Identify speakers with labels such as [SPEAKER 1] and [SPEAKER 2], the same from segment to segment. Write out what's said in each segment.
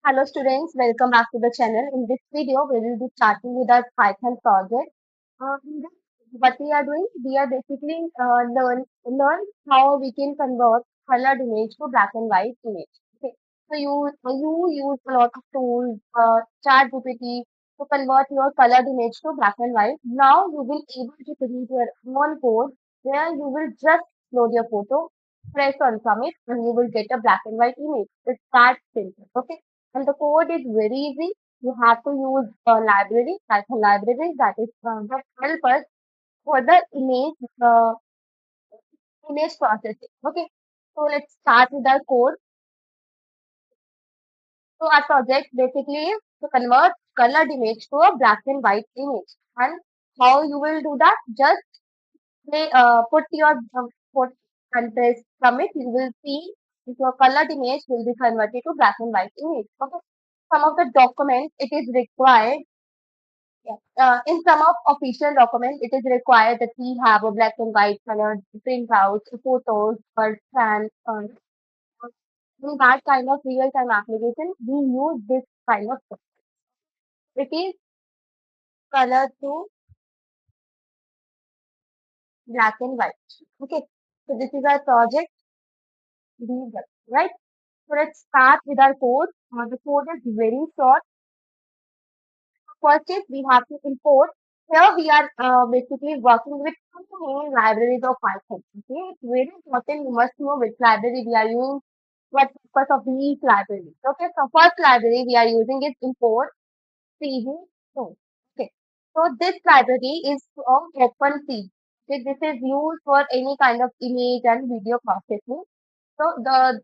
[SPEAKER 1] Hello students, welcome back to the channel. In this video, we will be starting with our Python project. In this, what we are doing, we are basically learn how we can convert colored image to black and white image. Okay, so you use a lot of tools, ChatGPT to convert your colored image to black and white. Now you will able to create your own code where you will just load your photo, press on submit, and you will get a black and white image. It's that simple. Okay, and the code is very easy. You have to use a library, Python library that is that help us for the image processing. Okay, so let's start with our code. So our project basically is to convert colored image to a black and white image. And how you will do that? Just put your foot and press submit. You will see if your colored image will be converted to black and white image. Okay. Some of the documents it is required. Yeah. In some of official documents, it is required that we have a black and white color printouts, photos, or scan. In that kind of real-time application, we use this kind of stuff. It is color to black and white. Okay. So this is our project, right? So let's start with our code. The code is very short. First is we have to import. Here we are basically working with two main libraries of Python. Okay, it's very important. You must know which library we are using, what purpose of each library. Okay, so first library we are using is import CV2. Okay, so this library is of OpenCV. Okay, this is used for any kind of image and video processing. So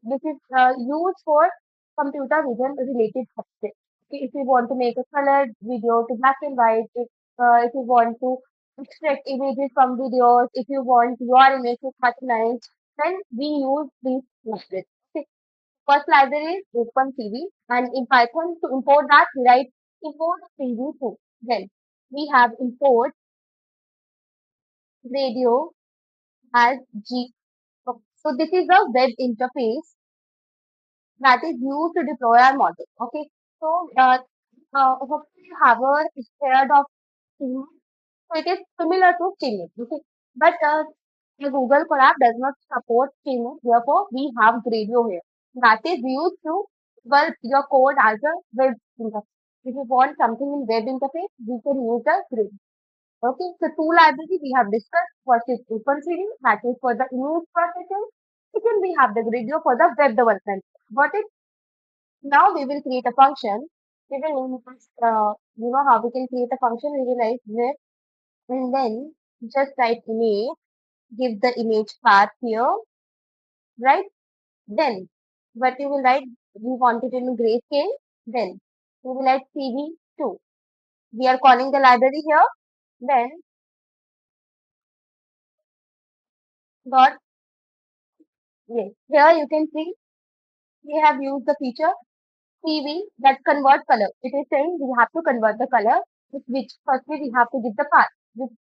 [SPEAKER 1] this is used for computer vision related subjects. Okay, if you want to make a colored video to black and white, if you want to extract images from videos, if you want your image to cut lines, then we use these libraries. Okay. First library is OpenCV, and in Python to import that we write import CV2. Then we have import Gradio as G. So this is a web interface that is used to deploy our model. Okay, so hopefully you have heard of Steam. So it is similar to Steam. Okay, but the Google Colab does not support Steam. Therefore, we have Gradio here. That is used to develop your code as a web interface. If you want something in web interface, we can use the Gradio. Okay, so two libraries we have discussed. First is OpenCV, that is for the image processing. Second, we have the Gradio for the web development. Got it? Now we will create a function. We will how we can create a function. We will write with and then just write image, give the image path here, right? Then what you will write, we want it in grayscale. Then we will write CV2. We are calling the library here. Then dot yes. Here you can see we have used the feature CV that convert color. It is saying we have to convert the color, with which firstly we have to give the path, which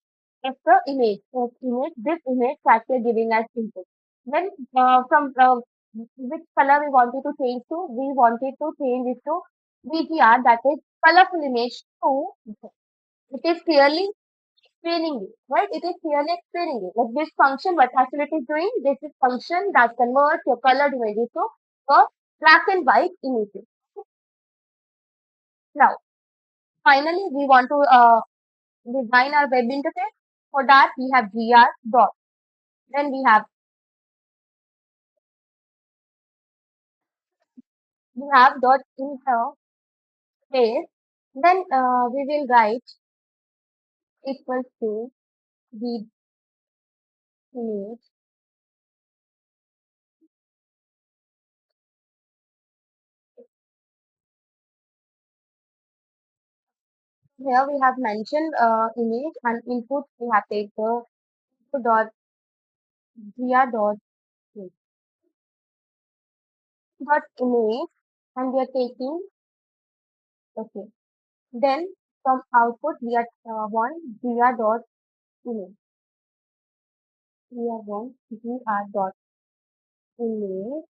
[SPEAKER 1] is the image. So image, this image that we are giving as input. Then from which color we wanted to change to, we wanted to change it to VGR, that is colorful image to. It is clearly explaining it, right? It is clearly explaining it. Like this function, what actually it is doing? This is function that converts your colored images to a black and white images. Now, finally, we want to design our web interface. For that, we have gr dot. Then we have dot interface. Then we will write equals to the image. Here we have mentioned image and input. We have take the input dot gr dot image, and we are taking okay. Then from output we are one gr dot image. We are one gr dot image,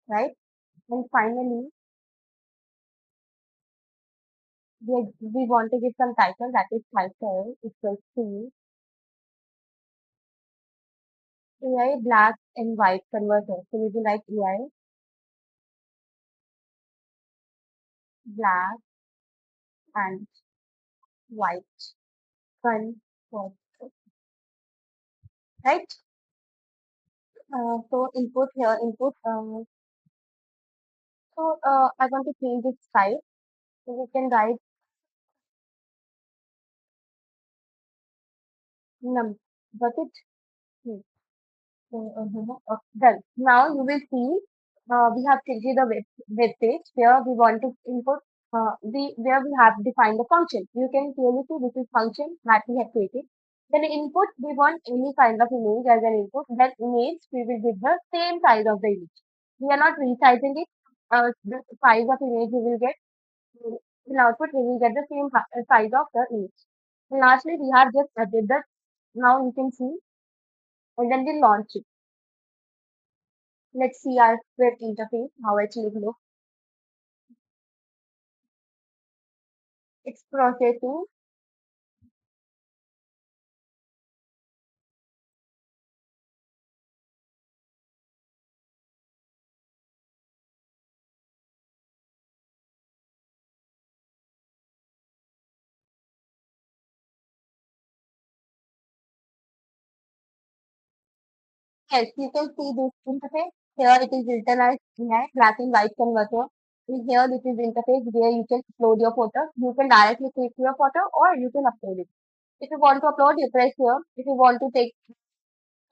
[SPEAKER 1] right? And finally we want to give some title that is title equals to AI black and white converter. So we will write AI black and white converter, right? So input here, input. I want to change its size. So we can write num. Got it? Hmm. Done. Now you will see we have created a web page where we want to input where we have defined the function. You can clearly see this is function that we have created. Then input we want any kind of image as an input. Then image we will give the same size of the image. We are not resizing it. The size of image we will get in output we will get the same size of the image. And lastly we have just added the now you can see and then we launch it. Let's see our web interface, how it will look. It's processing. Yes, you can see this interface. Here it is written as black and white converter. And here this is interface where you can upload your photo. You can directly click your photo or you can upload it. If you want to upload, you press here. If you want to take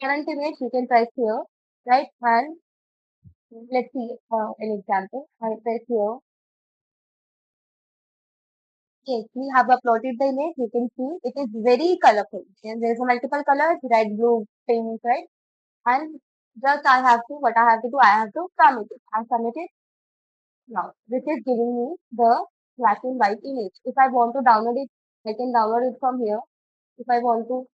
[SPEAKER 1] current image, you can press here, right? And let's see an example. I press here. Yes, we have uploaded the image. You can see it is very colorful. And there is a multiple colors, red, blue, pink, right? And just I have to, what I have to do, I have to submit it. I submit it now. This is giving me the black and white image. If I want to download it, I can download it from here. If I want to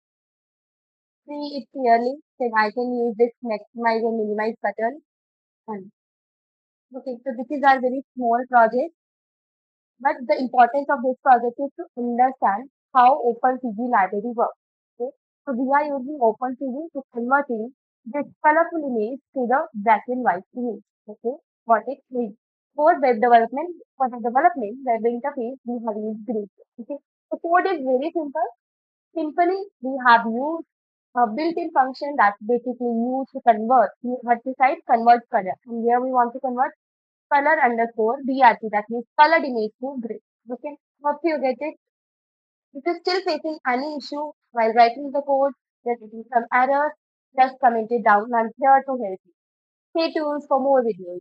[SPEAKER 1] see it clearly, then I can use this maximize and minimize button. And okay, so this is our very small project. But the importance of this project is to understand how OpenCV library works. Okay? So we are using OpenCV to converting this colorful image to the black and white image. Okay, what it means. For the development, web interface, we have used Gradio. Okay, the code is very simple. Simply, we have used a built-in function that's basically used to convert. You have to type convert color, and here we want to convert color underscore BRT, that means colored image to gray. Okay, hope you get it. If you're still facing any issue while writing the code, just getting some errors, just comment it down. I'm here to help you. Stay tuned for more videos.